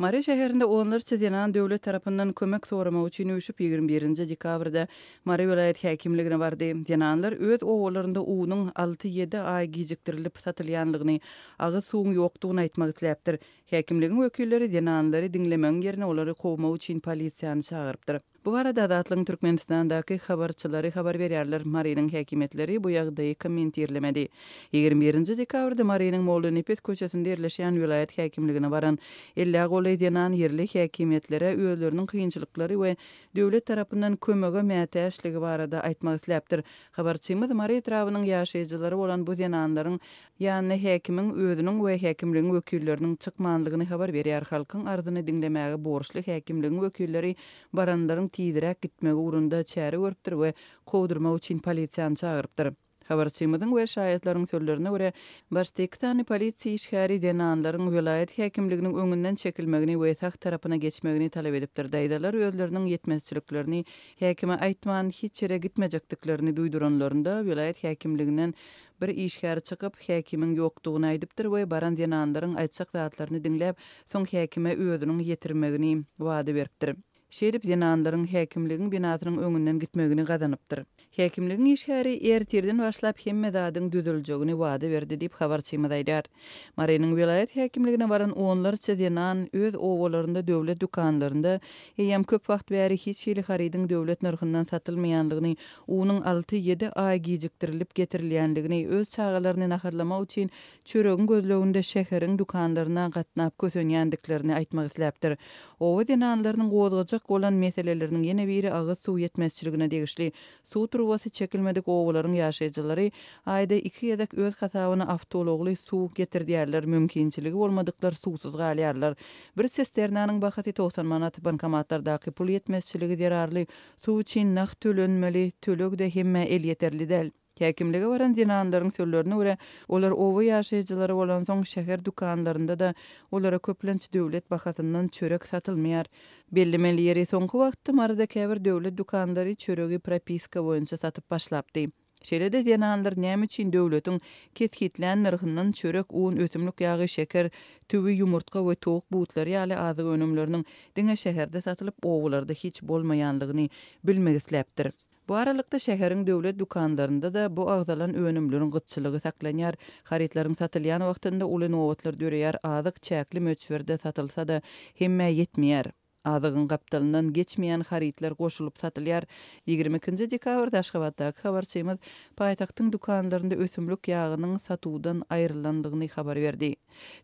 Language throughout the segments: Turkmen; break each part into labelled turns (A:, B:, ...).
A: Mari şäherinde onlarça denan döwlet tarapyndan kömek sorama üçin üşüp 21-nji dekabrda Mari vilayet häkimligine bardy. Denanlar öz owalarynda uwunyň 6-7 ay gijikdirilip satylýanlygyny, agy suwuň ýokdugyny aýtmak isläpdir. Häkimligiň wekilleri denanlary dinlemeň ýerine olary kowmak üçin polisiýany çagyrypdyr. Bu arada Adatlyň Türkmenistandaky habarçylary habar berýärler. Mariýanyň häkimetleri bu ýagdaýy kommentirlemedi. 21-nji dekabrda Mariýanyň Mollanypet köçesinde ýerleşýän vilayet häkimligine baran 50 goly denan ýerli häkimetlere öýleriniň kynçylyklary we döwlet tarapyndan kömege mätäçligi barada aýtmak isläpdir. Habarçymyz Mariýa etrawynyň ýaşaýjylary bolan bu denanlaryň ýani häkimiň özüniň we häkimligiň wekilleriniň çykmanlygyny habar berýär. Halkyň arzyny dinlemäge borçly häkimligiň wekilleri baranlaryň tiýdirek gitmegi urunda çäre görüpdir we kowdurmak üçin polisiýany çagyrypdyr. Habarçymyzyň we şahyatlaryň sözlerine görä, başda 2 tane polisiýa işgäri denanlaryň vilayet häkimliginiň öňünden çekilmegini we taq tarapyna geçmegini talap edipdir. Daýdalar özleriniň ýetmezçiliklerini häkime aýtman hiç ýere gitmejekdiklerini duýduranlarynda vilayet häkimliginden bir işgäri çykyp häkimiň ýokdugyny aýdypdyr we baran denanlaryň aýtsak zatlaryny dinläp, soň häkime özüniň ýetirmegini wada beripdir. Şerip denanlaryň häkimligiň binasynyň öňünden gitmegini gazanypdyr. Häkimligiň işgäri ertirden başlap hemme zadyň düzüljegini wada berdi diýip habarçymyz aýdar. Mariýanyň vilayet häkimligine baran onlarça denan öz owalarynda döwlet dukanlarynda hem köp wagt bäri hiç ýyly harydyň döwlet narhyndan satylmaýanlygyny, unyň 6-7 ay gijikdirilip getirilýänligini öz çağalaryny naharlamak üçin çöregin gözleginde şäheriň dukanlaryna gatnap kösenýändiklerini aýtmak isläpdir. Owa denanlarynyň gozgajak bolan meseleleriniň ýene biri agy suw ýetmezçiligine degişli. Suw turwasy çekilmedik owalaryň ýaşaýjylary aýda 2 ýedek öz hasabyna awtologly suw getirdiýärler, mümkinçiligi bolmadyklar suwsuz galýarlar. Bir sesternanyň bahasy 90 manat, bankomatlardaky pul ýetmezçiligi derarly, suw üçin naq tölenmeli, tölek de hemme el ýeterli däl. Häkimlige baran denanlaryň sözlerine görä, olar owa ýaşaýjylary bolan soň şäher dukanlarynda da olara köplençi döwlet bahasyndan çörek satylmaýar. Bellemeli ýeri soňky wagtda marada käbir döwlet dukanlary çöregi propiska boýunça satyp başlapdy. Şeýle-de denanlar näme üçin döwletiň ketkitlän narhyndan çörek, un, ötümlük ýagy, şeker, tübi, ýumurtga we towuk butlary ýaly azyk önümleriniň diňe şäherde satylyp owalarda hiç bolmaýanlygyny bilmek isläpdir. Bu aralykda şäheriň döwlet dukanlarynda da bu agzalan önümleriň gytçylygy saklanýar. Haritlaryň satylýan wagtynda uly nowatlar döreýär, azyk çäkli möçberde satylsa da hemme ýetmeýär. Azygyň gapdalyndan geçmeýän haritlar goşulyp satylýar. 22-nji dekabrda Aşgabatdaky habarçymyz paýtagtyň dukanlarynda ösümlük ýagynyň satuwdan aýrylandygyny habar berdi.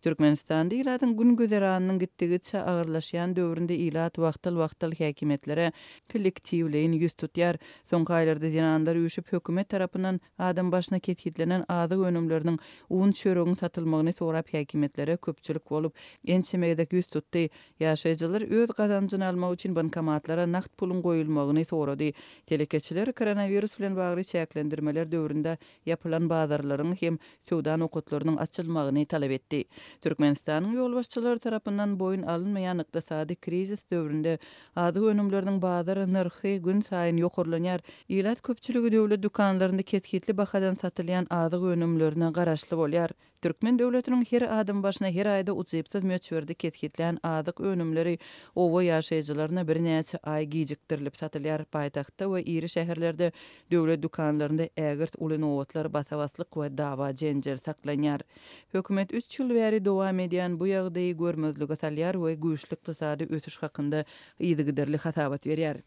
A: Türkmenistanda ilatyň gün gözerannyň gitdigiçe agyrlaşýan döwründe ilat wagtal häkimetlere kollektiwleýin ýüz tutýar. Soňky aýlarda denanlar üşüp hökümet tarapyndan adam başyna ketkitlenen azyk önümleriniň un çöregiň satylmagyny sorap häkimetlere köpçülik bolup ençemegedek ýüz tutdy. Ýaşaýjylar öz gazanjyny almak üçin bankomatlara nakt pulun goýulmagyny sorady. Telekeçiler koronavirus bilen bagly çäklendirmeler döwründe ýapylan bazarlaryň hem sowda okutlarynyň açylmagyny talap etdi. Türkmenistanyň ýolbaşçylary tarapyndan boyun alınmaýan ykdysady krizis döwründe azyk önümleriniň bazar narhy gün saýyn ýokurlanýar. Ilat köpçüligi döwlet dukanlarynda ketkitli bahadan satylýan azyk önümlerine garaşly bolýar. Türkmen döwletiniň her adam başyna her aýda uçypsız möçberde ketkitlän azyk önümleri owa ýaşaýjylaryna bir näçe ay gijikdirilip satylýar. Paýtagtda we iri şäherlerde döwlet dukanlarynda ägirt uly nowatlar, basawaslyk we dawa jenjer saklanýar. Hökümet 3 ýyl bäri dowam edýän bu ýagdaýy görmezlige salýar we güýçli ykdysady ötüş hakynda ýygyderli hasabat berýär.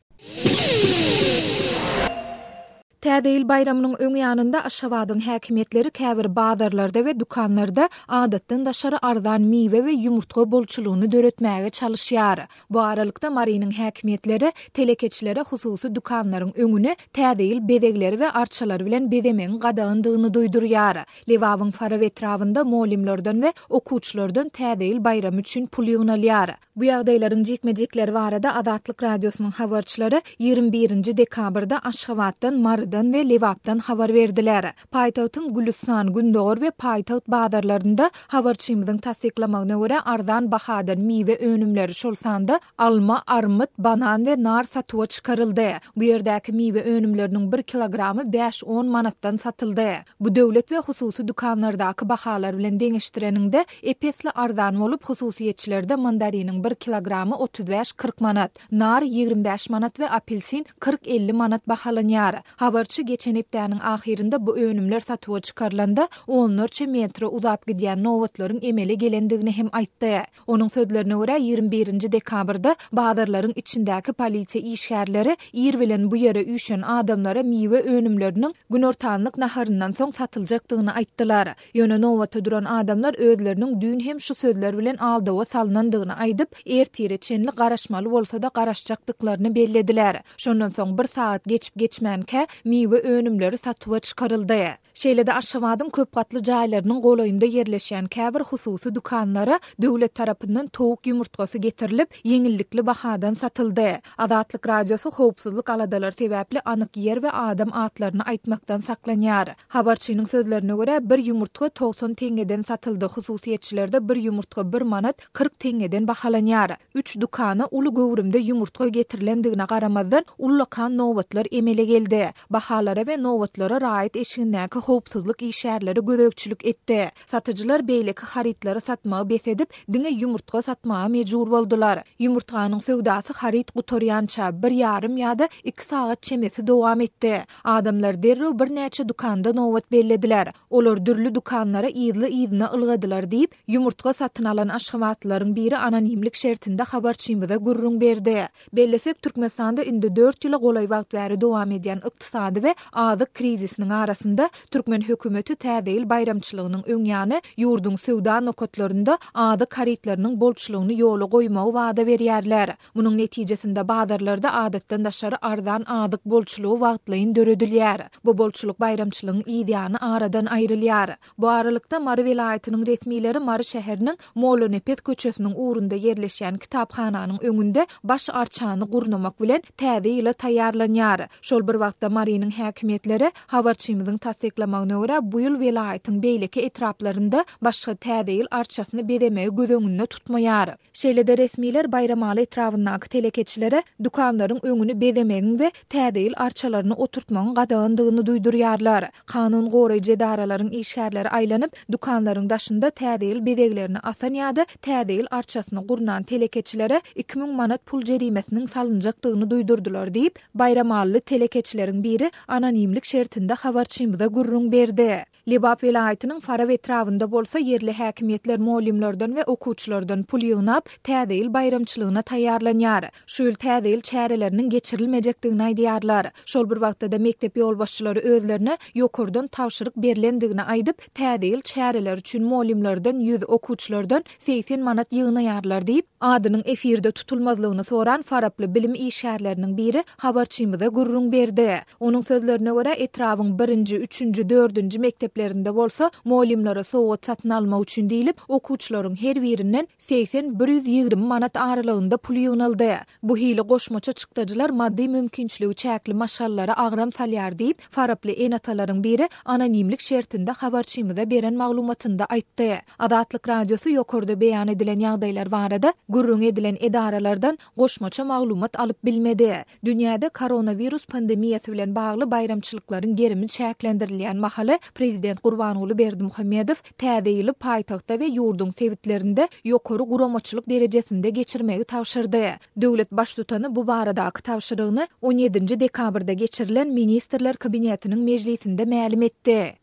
B: Täzeýil bayramynyň öň ýanynda Aşgabatyň häkimetleri käbir bazarlarda we dukanlarda adatdan daşary arzan miwe we ýumurtga bolçulugyny döretmäge çalışýar. Bu aralykda Mariýanyň häkimetleri telekeçilere hususy dukanlaryň öňüne täzeýil bezegleri we arçalar bilen bezemeň gadagandygyny duýdurýar. Lewawyň fara etrawynda molimlerden we okuwçylardan täzeýil bayram üçin pul ýygnalýar. Bu ýagdaýlaryň jekmejekleri barada Adatlyk radiosynyň habarçylary 21-nji dekabrda Aşgabatdan Marda Baha'dan ve Lewap'dan habar verdiler. Paytagtyň Gülistan, Gündogor ve Paytaht bazarlarında habarçymyzyň tasdiklamagyna görä arzan bahadan miwe önümleri şol sanda alma, armut, banan ve nar satyga çykaryldy. Bu ýerdäki miwe önümleriniň 1 kilogramy 5-10 manatdan satyldy. Bu döwlet we hususy dukanlardaky bahalar bilen deňeşdireninde epesli arzan bolup hususiýetçilerde mandariniň 1 kilogramy 35-40 manat, nar 25 manat ve apelsin 40-50 manat bahalanýar. Habarçy geçen hepdäniň ahirinde bu önümler satyga çykarylanda onlarça metre uzap gidýän nowatlaryň emele gelendigini hem aýtdy. Onuň sözlerine görä 21 dekabrda bazarlaryň içindäki polisiýa işgärleri ýer bilen bu ýere üşen adamlara miwe önümleriniň günortanlyk naharyndan soň satyljakdygyny aýtdylar. Ýöne nowatda duran adamlar özleriniň dün hem şu sözler bilen aldyga salynandygyny aýdyp, ertireçenli garaşmaly bolsa da garaşjakdyklaryny bellediler. Şondan soň 1 saat geçip geçmänke miwe önümleri satyga çykaryldy. Şeýlede Aşgabatyň köp gatly jaýlarynyň golaýynda ýerleşýän käbir hususy dukanlara döwlet tarapyndan towuk ýumurtgasy getirilip, ýeňillikli bahadan satyldy. Azatlyk radiosu howpsuzlyk aladalar sebäpli anyk ýer we adam atlaryny aýtmakdan saklanýar. Habarçynyň sözlerine görä bir ýumurtga 90 teňeden satyldy. Hususiýetçilerde bir ýumurtga 1 manat 40 teňeden bahalanýar. 3 dukana uly gowrumda ýumurtga getirilendigine garamazdan ullakan nowatlar emele geldi. Bahalara we nowatlara raýat eşigindäki howpsuzlyk işgärleri gözegçilik etdi. Satyjylar beýleki harytlary satmagy besedip, diňe ýumurtga satmagy mejbur boldular. Ýumurtganyň sowdasy haryt gutorýança 1,5 ýa-da 2 saat çemesi dowam etdi. Adamlar derrew bir näçe dukanda nowat bellediler. Olar dürli dukanlara ýyzly-ýyzyna ylgadylar diýip, ýumurtga satyn alan aşgabatlaryň biri anonimlik şertinde habarçymyza gurrun berdi. Bellesek Türkmenistanda indi 4 ýyla golay wagt bäri dowam edýän ykdysady we azyk krizisiniň arasynda Türkmen hökümeti täzeýil bayramçylygynyň öňýany ýurduň sowda nokatlarynda azyk harytlarynyň bolçulugyny ýola goýmagy wada berýärler. Munyň netijesinde bazarlarda adatdan daşary arzan azyk bolçulugy wagtlaýyn döredilýär. Bu bolçuluk bayramçylygyň ideýany aradan aýrylýar. Bu aralykda Mary vilayatynyň resmileri Mary şäheriniň Molonepet köçesiniň uğrunda ýerleşýän kitaphananyň öňünde baş arçany gurnamak bilen täzeýil taýýarlanýar. Şol bir wagtda Marynyň häkimetleri habarçymyzyň tasdiklamagyna görä bu ýyl vilayatyň beýleki etraplarynda başga täzeýil arçasyny bedemegi gözöňünde tutmaýar. Şeýlede resmiler bayramaly etrafyndaky telekeçilere dukanlaryň öňüni bedemegiň we täzeýil arçalaryny oturtmagyň gadagandygyny duýdurýarlar. Kanun goraýjy edaralaryň işgärleri aýlanyp, dukanlaryň daşynda täzeýil bedeglerini asan ýa-da täzeýil arçasyny gurnan telekeçilere 2000 manat pul jerimesiniň salynjakdygyny duýdurdular diýip, bayramaly telekeçileriň biri anonimlik şertinde habarçymyza gurrun berdi. Lewap vilayatynyň Faraw etrafynda bolsa yerli häkimetler muallimlerden we okuwçylardan pul ýygnap täzeýil bayramçylygyna taýýarlanýar. Şu ýyl täzeýil çäreleriniň geçirilmejekdigini aýdýarlar. Şol bir wagtda mektep ýolbaşçylary özlerine ýokurdan tawşyryk berilendigini aýdyp, täzeýil çäreler üçin muallimlerden 100 okuwçylardan 80 manat ýygnaýarlar diýip, adynyň efirde tutulmazlygyny soran Farawly bilim işgärleriniň biri habarçymyza gurrun berdi. Onuň sözlerine görä etrawyň 1-nji, 3-nji, 4-nji mekteplerinde bolsa muallimlere sowgat satyn almak üçin diýilip, okuwçylaryň her birinden 80-120 manat aralygynda pul ýygnaldy. Bu hili goşmaça çykdyjylar maddi mümkinçiligi çäkli maşallara agram salýar diýip, Farawly enatalaryň biri anonimlik şertinde habarçymyza beren maglumatynda aýtdy. Azatlyk radiosu ýokurda beýan edilen ýagdaýlar barada gurrun edilen edaralardan goşmaça maglumat alyp bilmedi. Dünýäde koronavirus pandemiýasy bilen bagly bayramçylyklaryň gerimi çäklendirilýän mahaly Prezident Gurbanuly Berdimuhammedow täzeýil paýtagtda we ýurduň sewitlerinde ýokary guramaçylyk derejesinde geçirmegi tawşyrdy. Döwlet baş tutany bu baradaky tawşyrygyny 17 dekabrda geçirilen Ministrler Kabinetiniň mejlisinde mälim etdi.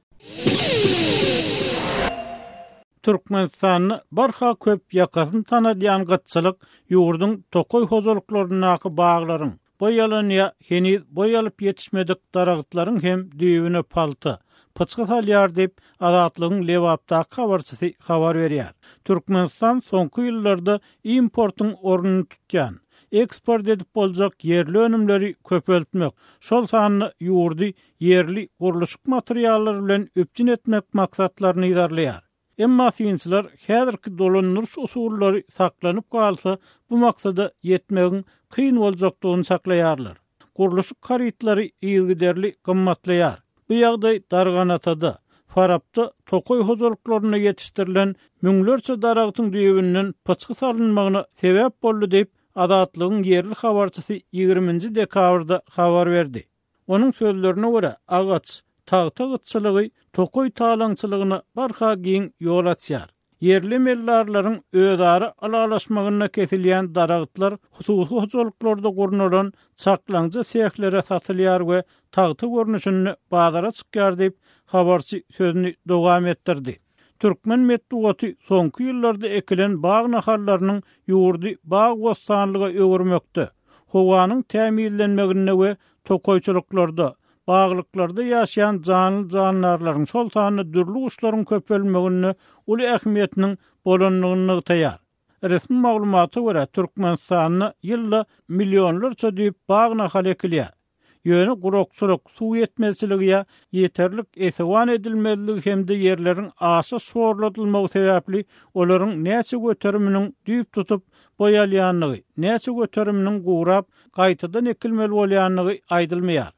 C: Türkmenistanyny barha köp ýakasyn tanadýan gatçylyk ýurduň tokoy hozurluklarynaky baglaryň boýalanyňa heniz boýalyp ýetişmedik daragtlaryň hem düýbüne palty pıçkı salýar diýip Azatlygyň Lewapdaky habarçysy habar berýär. Türkmenistan soňky ýyllarda importyň ornuny tutýan, eksport edip boljak yerli önümleri köpeltmek, şol sanyny ýurdy yerli guruluşyk materiallar bilen öpçün etmek maksatlaryny ýarlaýar. Emma synçylar häzirki dolanýyş usullary saklanyp galsa bu maksada ýetmegiň kyn boljakdygyny saklaýarlar. guruluşyk harytary ýygyderli gymmatlaýar. Bu ýagdaý darganatada, Farapda tokoy hozurluklaryna yetiştirilen müňlerçe daragtyň düýbünden pıçky salynmagyna sebäp boldy diýip Adatlygyň yerli habarçysy 20 dekabrda habar berdi. Onuň sözlerine görä, agaç, tagta gytçylygy tokoy talaňçylygyna barha giň ýol açýar. Yerli mellarlaryň öýdary alalaşmagyna kesilýän daragtlar hususy hozurluklarda gurnulan çaklaňjy seýeklere satylýar we tagta görnüşini bazara çykýar diýip habarçy sözüni dowam etdirdi. Türkmen medeniýeti soňky ýyllarda ekilen baý naharlarynyň ýurdy baý bostanlyga öwürmekde. Howanyň täminlenmegine we tokoyçylyklarda, baglyklarda ýaşaýan canlylaryň şol sany dürli uşlaryň köpelmegine uly ähmiýetiniň bolanlygyny taýar. Resmi maglumaty görä Türkmenistanyň ýylda millionlarça diýip bagy nahar ekilýär. Ýöne gurokçylyk, suw ýetmezçiligi, ýeterlik esewan edilmezligi hemde ýerleriň aşy sorlatylmagy sebäpli olaryň näçe göteriminiň düýüp tutup boýalýanlygy, näçe göteriminiň gurap gaýtadan ekilmeli bolýanlygy aýdylmaýar.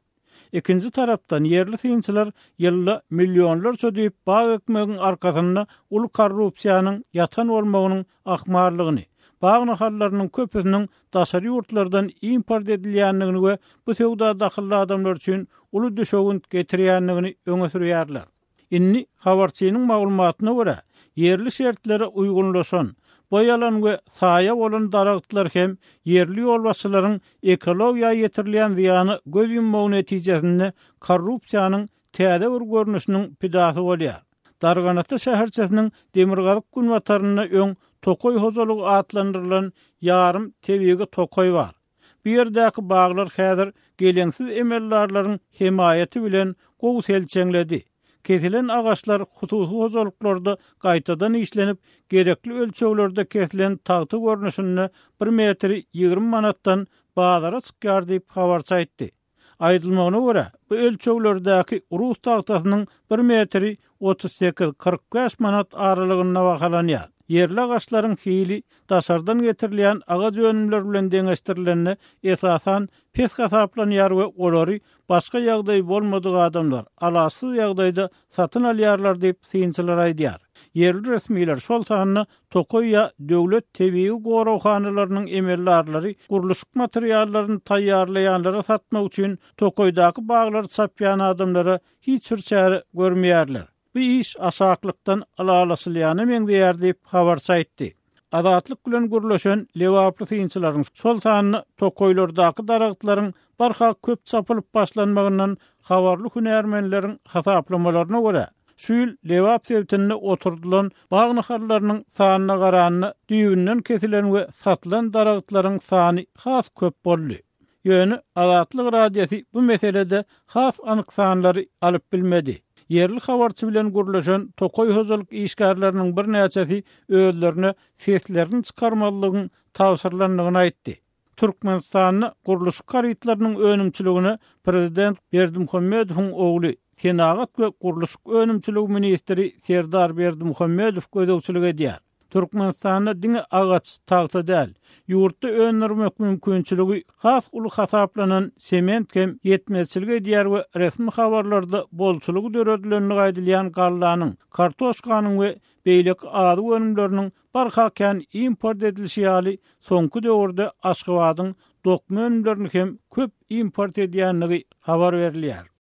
C: Ikinji tarapdan yerli synçylar ýylda millionlarça diýip baý ekmegiň arkasynda uly korrupsiýanyň ýatan bolmagynyň ahmarlygyny, bagy naharlarynyň köpüsiniň daşary ýurtlardan import edilýänligini we bu sowda dahilli adamlar üçin uly düşögün getirýänligini öňe sürýärler. Inni habarçynyň maglumatyna görä, yerli şertlere uygunlaşan, boyalan we saýa bolan daragtlar hem yerli ýolbaşçylaryň ekologiýa ýetirilýän ziýany göz ýummagy netijesinde korrupsiýanyň täze bir görnüşiniň pidasy bolýar. Darganata şäherçesiniň demirgalyk günwataryna öň tokoy hozurlugy atlandyrylan ýarym tebigi tokoy bar. Bu ýerdäki baglar häzir gelensiz emellarlaryň himayeti bilen gowy selçeňledi. Kesilen agaçlar hususy hozurluklarda gaýtadan işlenip, gerekli ölçeglerde kesilen tagty görnüşini 1 metri 20 manatdan bazara çykýar diýip habarça aýtdy. Aýdylmagyna görä, bu ölçeglerdäki urus tagtasynyň 1 metri 38-45 manat aralygyna bahalanýar. Yerli agaçlaryň hili daşardan getirilýän agaç önümler bilen deňeşdirilenini esasan pes hasaplanýar we olary başga ýagdaý bolmadyk adamlar alasy ýagdaýda satyn alýarlar diýip synçylar aýdýar. Yerli resmiler şol sanyny tokoýa döwlet tebigi gorawhanylarynyň emellarlary guruluşyk materiallaryny taýýarlaýanlara satmak üçin tokoýdaky baglar sapýan adamlara hiç bir çäre görmeýärler. Bu iş aşaklykdan alalasylýany meňdeýär diýip habarça aýtdy. Adatlyk bilen gurulşan lewaply synçylaryň şol sanyny tokoýlardaky daragtlaryň barha köp çapylyp başlanmagyndan habarly hünärmenleriň hasaplamalarına görä, şu ýyl lewap sebitinde oturdulan bagy naharlarynyň sanyna garanyny düýbünden kesilen we satylan daragtlaryň sany has köp boldy. Ýöne adatlyk radiýasy bu meselede has anyk sanlary alyp bilmedi. Yerli habarçy bilen gurulşan tokoy hozurluk işgärleriniň bir näçesi özlerine feslerini çykarmalygyny tawsyrlandygyny aýtdy. Türkmenistanyň guruluşyk harytlarynyň önümçiligini Prezident Berdimuhammedowyň ogly Senagat we guruluşyk önümçiligi ministri Serdar Berdimuhammedow gödäwçilik edýär. Türkmenistanyň diňe agaç tagta däl, ýurtda öňürmek mümkinçiligi has uly hasaplanan sement hem ýetmezçiligi edýär we resmi habarlarda bolçulugy döredilenini gaýdylýan gallanyň, kartoşkanyň we beýleki ady önümleriniň barhakan import edilişi ýaly soňky döwürde Aşgabatyň dokma önümlerini hem köp import edýänligi habar berilýär.